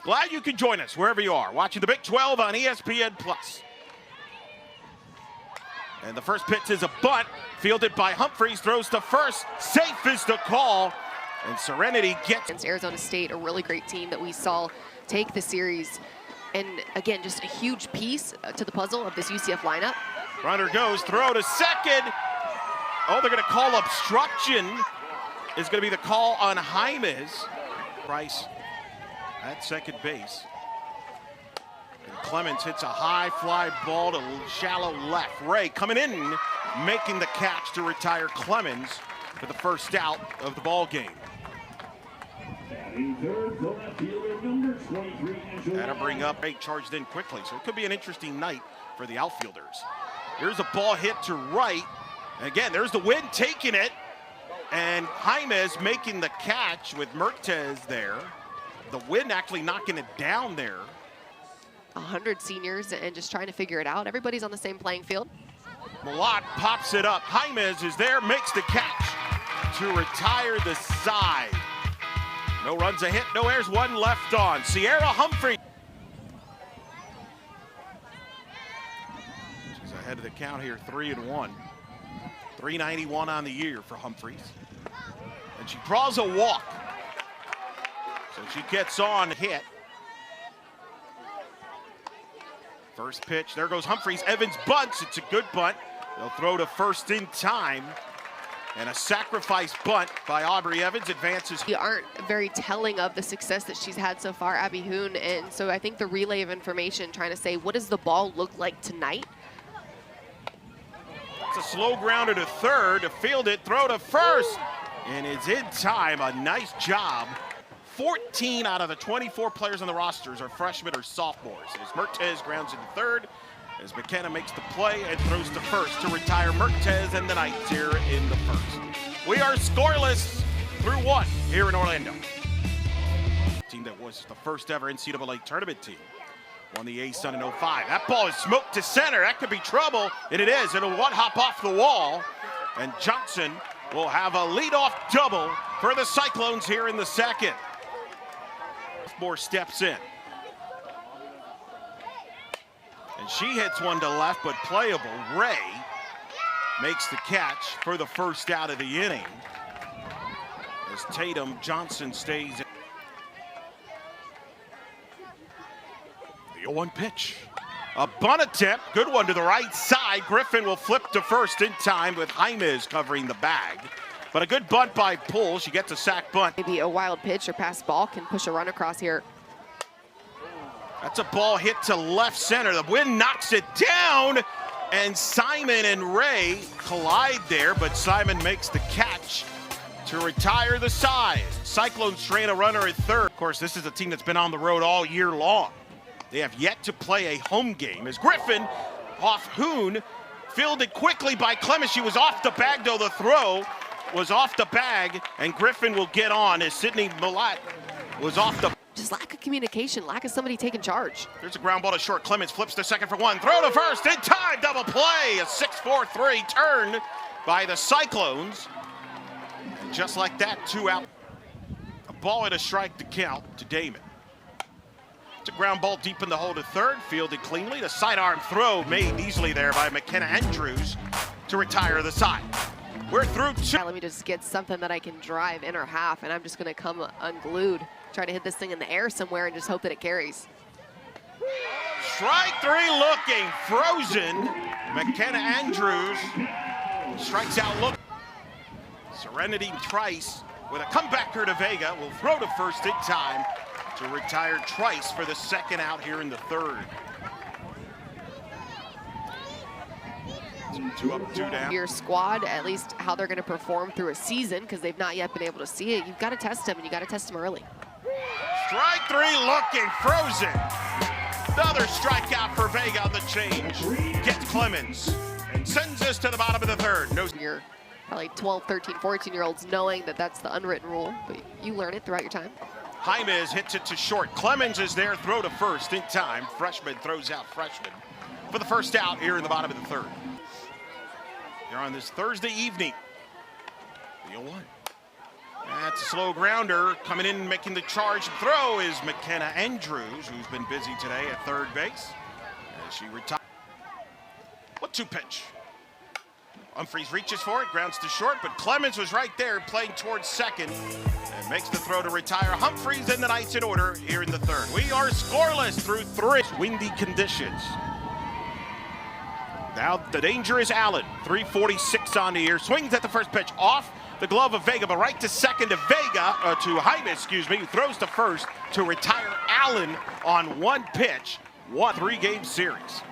Glad you can join us wherever you are, watching the Big 12 on ESPN+. And the first pitch is a bunt, fielded by Humphreys, throws to first. Safe is the call, and Serenity gets... Against Arizona State, a really great team that we saw take the series. And again, just a huge piece to the puzzle of this UCF lineup. Runner goes, throw to second. Oh, they're going to call obstruction. Is going to be the call on Jaimes. Price at second base. And Clemens hits a high fly ball to shallow left. Ray coming in, making the catch to retire Clemens for the first out of the ball game. That'll bring up Ray charged in quickly, so it could be an interesting night for the outfielders. Here's a ball hit to right. Again, there's the wind taking it, and Jaimes making the catch with Mertez there. The wind actually knocking it down there. 100 seniors and just trying to figure it out. Everybody's on the same playing field. Malott pops it up. Jaimes is there, makes the catch to retire the side. No runs a hit, no errors, one left on. Sierra Humphrey. She's ahead of the count here, 3-1. 391 on the year for Humphreys. And she draws a walk. So she gets on hit. First pitch, there goes Humphreys. Evans bunts, it's a good bunt. They'll throw to first in time. And a sacrifice bunt by Aubrey Evans advances. We aren't very telling of the success that she's had so far, Abby Hoon. And so I think the relay of information trying to say, what does the ball look like tonight? It's a slow grounder to third, to field it, throw to first. And it's in time, a nice job. 14 out of the 24 players on the rosters are freshmen or sophomores. As Mertez grounds into third, as McKenna makes the play and throws to first to retire Mertez and the Knights here in the first. We are scoreless through one here in Orlando. Team that was the first ever NCAA tournament team. Won the A-Sun in 05. That ball is smoked to center. That could be trouble, and it is. It'll one hop off the wall, and Johnson will have a leadoff double for the Cyclones here in the second. More steps in. And she hits one to left, but playable. Ray makes the catch for the first out of the inning. As Tatum Johnson stays in. The 0-1 pitch. A bunt attempt, good one to the right side. Griffin will flip to first in time with Jaimes covering the bag. But a good bunt by Poole. She gets a sack bunt. Maybe a wild pitch or pass ball can push a run across here. That's a ball hit to left center. The wind knocks it down, and Simon and Ray collide there, but Simon makes the catch to retire the side. Cyclones train a runner at third. Of course, this is a team that's been on the road all year long. They have yet to play a home game. As Griffin off Hoon, fielded quickly by Clemens. She was off the bag, though. The throw was off the bag, and Griffin will get on as Sydney Malott was off the... Just lack of communication, lack of somebody taking charge. There's a ground ball to short. Clemens flips to second for one. Throw to first in time. Double play. A 6-4-3 turn by the Cyclones. And just like that, two out. A ball and a strike to count to Damon. It's a ground ball deep in the hole to third. Fielded cleanly. The sidearm throw made easily there by McKenna Andrews to retire the side. We're through two. Let me just get something that I can drive in or half, and I'm just going to come unglued. Try to hit this thing in the air somewhere and just hope that it carries. Strike three looking, frozen. McKenna Andrews strikes out look. Serenity Trice with a comebacker to Vega will throw to first in time to retire Trice for the second out here in the third. 2 up, 2 down. Your squad, at least how they're going to perform through a season, because they've not yet been able to see it. You've got to test them, and you got to test them early. Strike three looking, frozen. Another strikeout for Vega on the change. Gets Clemens and sends us to the bottom of the third. No. You're probably 12, 13, 14-year-olds knowing that that's the unwritten rule, but you learn it throughout your time. Jaimes hits it to short. Clemens is there, throw to first in time. Freshman throws out freshman for the first out here in the bottom of the third. Here on this Thursday evening. The 0-1. That's a slow grounder. Coming in, making the charge and throw is McKenna Andrews, who's been busy today at third base. As she retires. 1-2 pitch. Humphreys reaches for it, grounds to short, but Clemens was right there playing towards second and makes the throw to retire. Humphreys and the Knights in order here in the third. We are scoreless through 3. Windy conditions. Now the danger is Allen. 3:46 on the year. Swings at the first pitch off the glove of Vega, but right to second to Jaime, who throws to first to retire Allen on 1 pitch. 3-game series.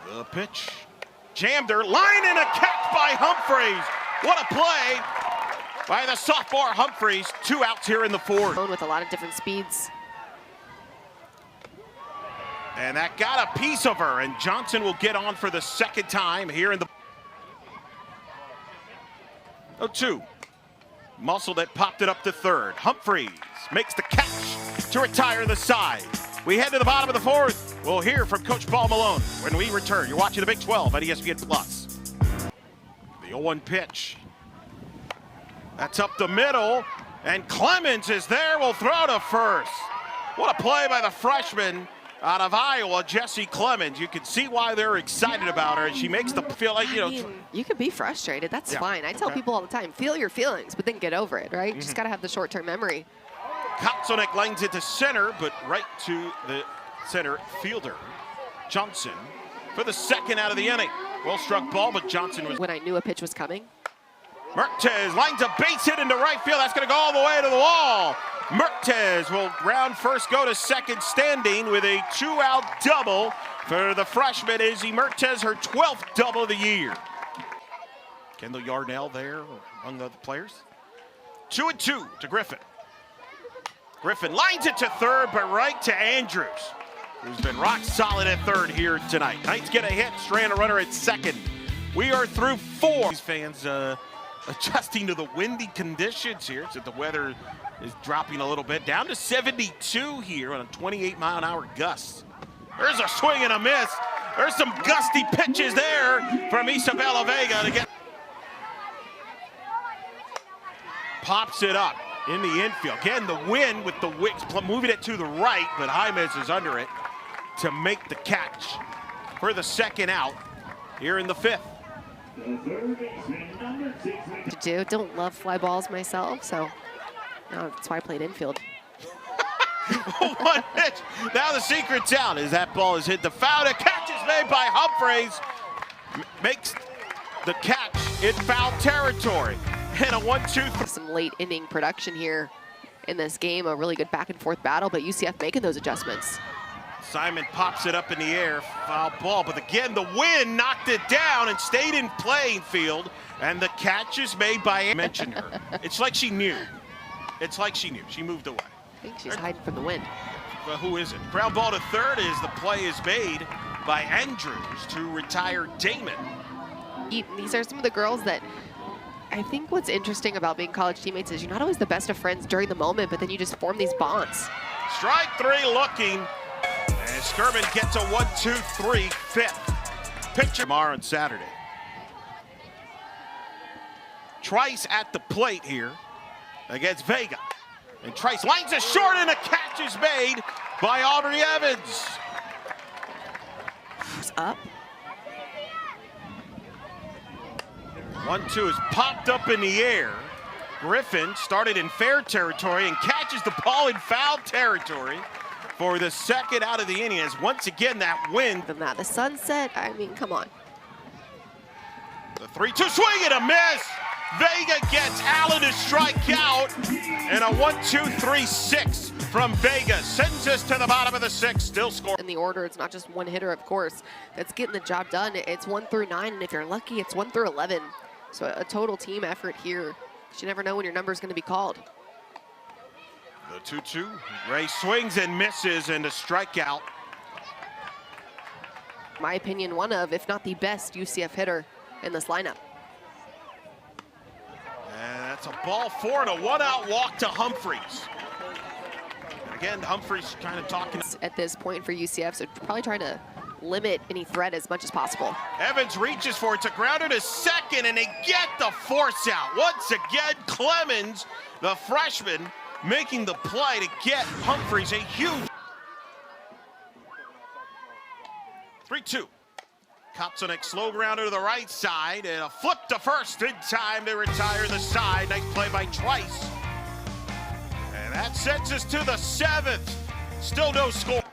The pitch. Jammed her. Line and a catch by Humphreys. What a play by the sophomore Humphreys. 2 outs here in the 4th. With a lot of different speeds. And that got a piece of her, and Johnson will get on for the 2nd time here in the 0-2. Muscle that popped it up to 3rd. Humphreys makes the catch to retire the side. We head to the bottom of the 4th. We'll hear from Coach Paul Malone when we return. You're watching the Big 12 on ESPN+. The 0-1 pitch. That's up the middle, and Clemens is there. Will throw to first. What a play by the freshman out of Iowa, Jessie Clemens. You can see why they're excited about her, and she makes them feel like, you can be frustrated. That's fine. I tell people all the time, feel your feelings, but then get over it, right? Just got to have the short-term memory. Kotsonek lines it to center, but right to the center fielder, Johnson, for the 2nd out of the inning. Well-struck ball, but Johnson was... When I knew a pitch was coming. Mertes lines a base hit into right field. That's going to go all the way to the wall. Mertes will round first, go to 2nd standing with a 2-out double for the freshman Izzy Mertes, her 12th double of the year. Kendall Yarnell there among the other players. 2-2 to Griffin. Griffin lines it to 3rd, but right to Andrews, who's been rock solid at 3rd here tonight. Knights get a hit, strand a runner at 2nd. We are through 4. These fans adjusting to the windy conditions here, so the weather is dropping a little bit. Down to 72 here on a 28-mile-an-hour gust. There's a swing and a miss. There's some gusty pitches there from Isabella Vega to get. Pops it up in the infield. Again, the wind with the wicks moving it to the right, but Jaimes is under it to make the catch for the 2nd out here in the 5th. Don't love fly balls myself, so that's why I played infield. 1 pitch. Now the secret's out as that ball is hit the foul. A catch is made by Humphreys. Makes the catch in foul territory. And a 1-2. Some late inning production here in this game. A really good back and forth battle, but UCF making those adjustments. Simon pops it up in the air, foul ball, but again, the wind knocked it down and stayed in playing field, and the catch is made by mentioned her. It's like she knew. It's like she knew. She moved away. I think she's hiding from the wind. But who isn't? Ground ball to 3rd as the play is made by Andrews to retire Damon. These are some of the girls that I think what's interesting about being college teammates is you're not always the best of friends during the moment, but then you just form these bonds. Strike 3 looking. And Skirman gets a 1-2-3 5th. Pitcher tomorrow on Saturday. Trice at the plate here against Vega. And Trice lines it short, and a catch is made by Aubrey Evans. It's up. 1-2 is popped up in the air. Griffin started in fair territory and catches the ball in foul territory for the 2nd out of the inning, as once again that wind. Than that, the sunset, I mean, come on. The 3-2 swing and a miss. Vega gets Allen to strike out, and a 1-2-3-6 from Vega sends us to the bottom of the 6th, still scoring. In the order, it's not just one hitter, of course, that's getting the job done. It's 1 through 9, and if you're lucky, it's 1 through 11. So a total team effort here. You never know when your number is going to be called. The 2-2. Ray swings and misses, and a strikeout. My opinion, one of, if not the best UCF hitter in this lineup. And that's a ball 4 and a 1-out walk to Humphreys. Again, Humphreys kind of talking. At this point for UCF, so probably trying to limit any threat as much as possible. Evans reaches for it. It's a grounder to second, and they get the force out. Once again, Clemens, the freshman, making the play to get Humphreys a huge 3-2. Kopsonek slow grounder to the right side, and a flip to first in time to retire the side. Nice play by Trice. And that sends us to the 7th. Still no score.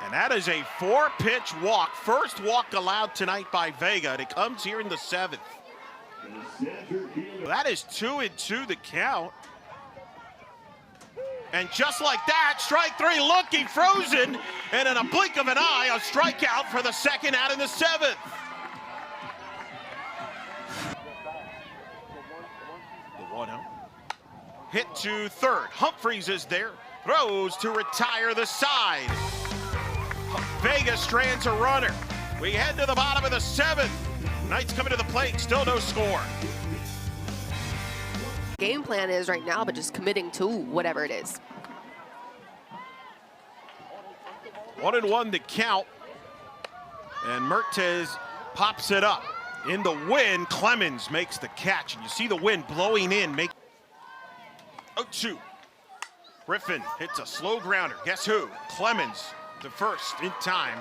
And that is a 4-pitch walk. First walk allowed tonight by Vega. And it comes here in the 7th. That is 2-2 the count. And just like that, strike 3 looking frozen. And in a blink of an eye, a strikeout for the second out in the 7th. The 1-0. Hit to third. Humphreys is there. Throws to retire the side. Vega strands a runner. We head to the bottom of the 7th. Knights coming to the plate, still no score. Game plan is right now, but just committing to whatever it is. 1-1 the count. And Mertes pops it up. In the wind, Clemens makes the catch. And you see the wind blowing in. 0-2. Griffin hits a slow grounder. Guess who? Clemens to first in time.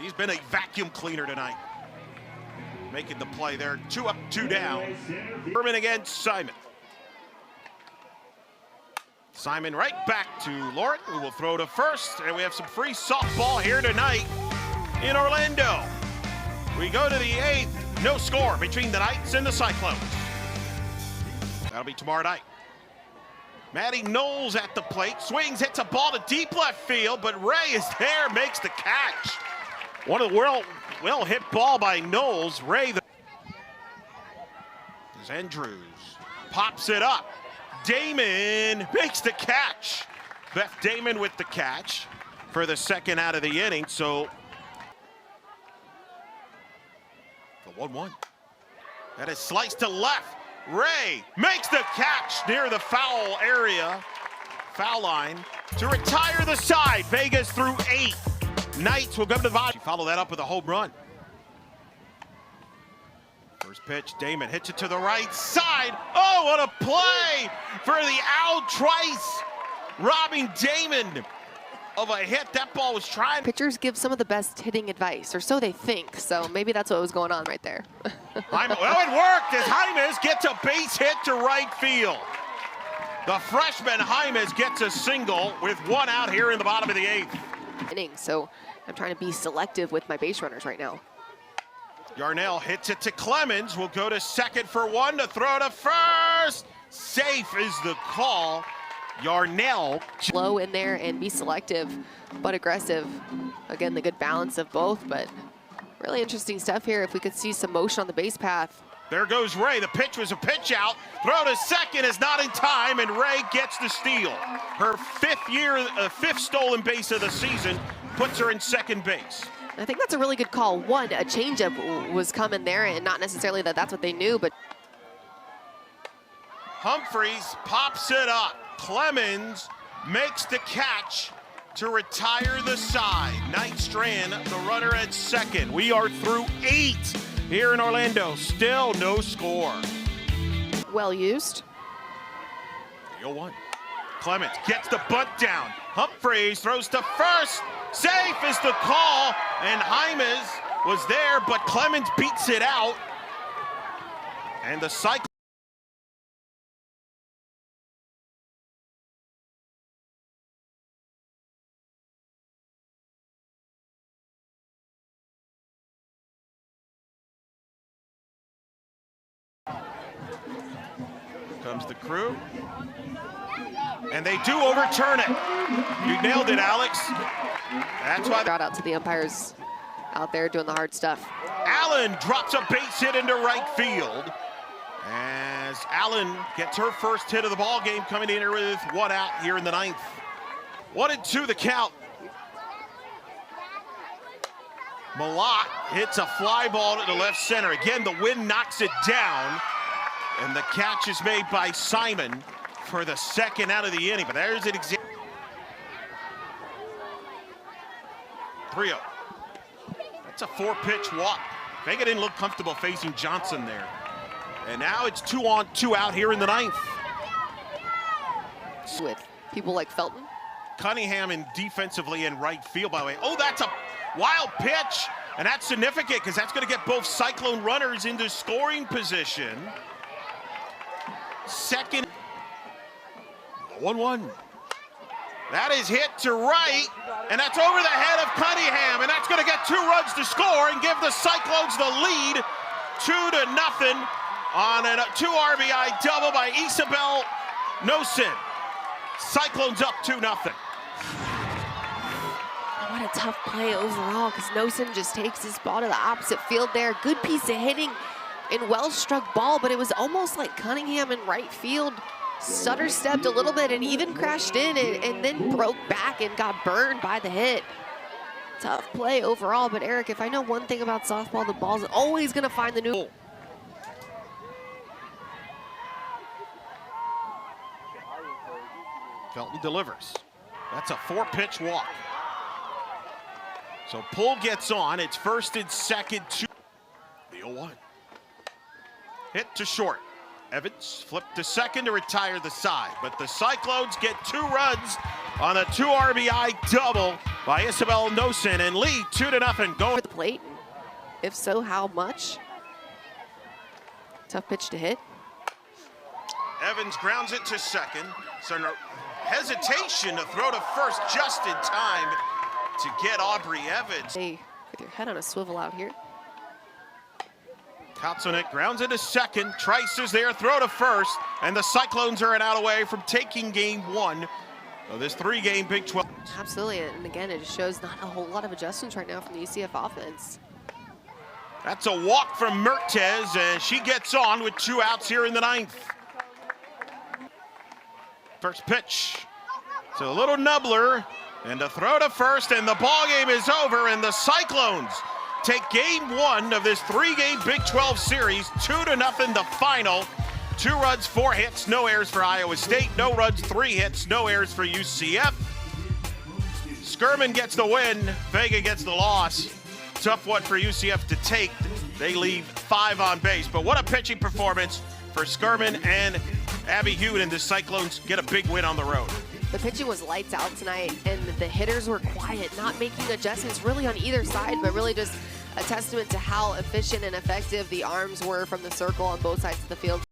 He's been a vacuum cleaner tonight. Making the play there. 2 up, 2 down. Berman against Simon. Simon right back to Lauren, who will throw to first. And we have some free softball here tonight in Orlando. We go to the 8th. No score between the Knights and the Cyclones. That'll be tomorrow night. Matty Knowles at the plate, swings, hits a ball to deep left field, but Ray is there, makes the catch. One of the well hit ball by Knowles. Ray, there's Andrews, pops it up. Damon makes the catch. Beth Damon with the catch for the second out of the inning. So the 1-1. That is sliced to left. Ray makes the catch near the foul line to retire the side. Vegas through 8. Knights will go to the bottom. Follow that up with a home run. First pitch, Damon hits it to the right side. Oh, what a play for the Al Trice, robbing Damon of a hit. That ball was trying. Pitchers give some of the best hitting advice, or so they think. So maybe that's what was going on right there. Well, it worked as Jaimes gets a base hit to right field. The freshman Jaimes gets a single with 1 out here in the bottom of the 8th. Inning, so I'm trying to be selective with my base runners right now. Yarnell hits it to Clemens. Will go to second for 1 to throw to first. Safe is the call. Yarnell. Low in there and be selective, but aggressive. Again, the good balance of both, but really interesting stuff here. If we could see some motion on the base path. There goes Ray. The pitch was a pitch out. Throw to second is not in time, and Ray gets the steal. Her 5th stolen base of the season puts her in second base. I think that's a really good call. One, a changeup was coming there, and not necessarily that that's what they knew, but Humphreys pops it up. Clemens makes the catch to retire the side. Knight Strand, the runner at second. We are through 8 here in Orlando. Still no score. Well used. 0-1. Clemens gets the bunt down. Humphreys throws to first. Safe is the call, and Jaimes was there, but Clemens beats it out. And the cycle comes the crew. And they do overturn it. You nailed it, Alex. That's why. Shout out to the umpires out there doing the hard stuff. Allen drops a base hit into right field as Allen gets her first hit of the ball game, coming in here with 1 out here in the 9th. 1-2 the count. Malott hits a fly ball to the left center. Again, the wind knocks it down, and the catch is made by Simon for the second out of the inning, but there's an example. 3-0. That's a 4-pitch walk. Vega didn't look comfortable facing Johnson there. And now it's 2 on, 2 out here in the 9th. With people like Felton. Cunningham in defensively in right field, by the way. Oh, that's a wild pitch. And that's significant because that's going to get both Cyclone runners into scoring position. Second. 1-1. That is hit to right, and that's over the head of Cunningham, and that's going to get 2 runs to score and give the Cyclones the lead, 2-0 on a 2 RBI double by Isabel Nosen. Cyclones up 2-0. What a tough play overall, because Nosen just takes his ball to the opposite field there. Good piece of hitting and well-struck ball, but it was almost like Cunningham in right field stutter stepped a little bit and even crashed in and then broke back and got burned by the hit. Tough play overall, but Eric, if I know one thing about softball, the ball's always going to find the new. Felton delivers. That's a 4-pitch walk. So Pull gets on. It's first and second, 2. The 0-1. Hit to short. Evans flipped to second to retire the side, but the Cyclones get 2 runs on a 2 RBI double by Isabel Nosen and lead 2-0 going. For the plate, if so, how much? Tough pitch to hit. Evans grounds it to second, so no hesitation to throw to first just in time to get Aubrey Evans. Hey, with your head on a swivel out here. Kotsonik grounds it to second. Trice is there, throw to first, and the Cyclones are an out away from taking game 1 of this 3-game Big 12. Absolutely, and again, it just shows not a whole lot of adjustments right now from the UCF offense. That's a walk from Mertez, and she gets on with 2 outs here in the 9th. First pitch. So a little nubbler, and a throw to first, and the ball game is over, and the Cyclones take game 1 of this 3-game Big 12 series, 2-0 the final. 2 runs, 4 hits, no errors for Iowa State, no runs, 3 hits, no errors for UCF. Skirman gets the win, Vega gets the loss. Tough one for UCF to take. They leave 5 on base, but what a pitching performance for Skirman and Abby Hewitt, and the Cyclones get a big win on the road. The pitching was lights out tonight, and the hitters were quiet, not making adjustments really on either side, but really just a testament to how efficient and effective the arms were from the circle on both sides of the field.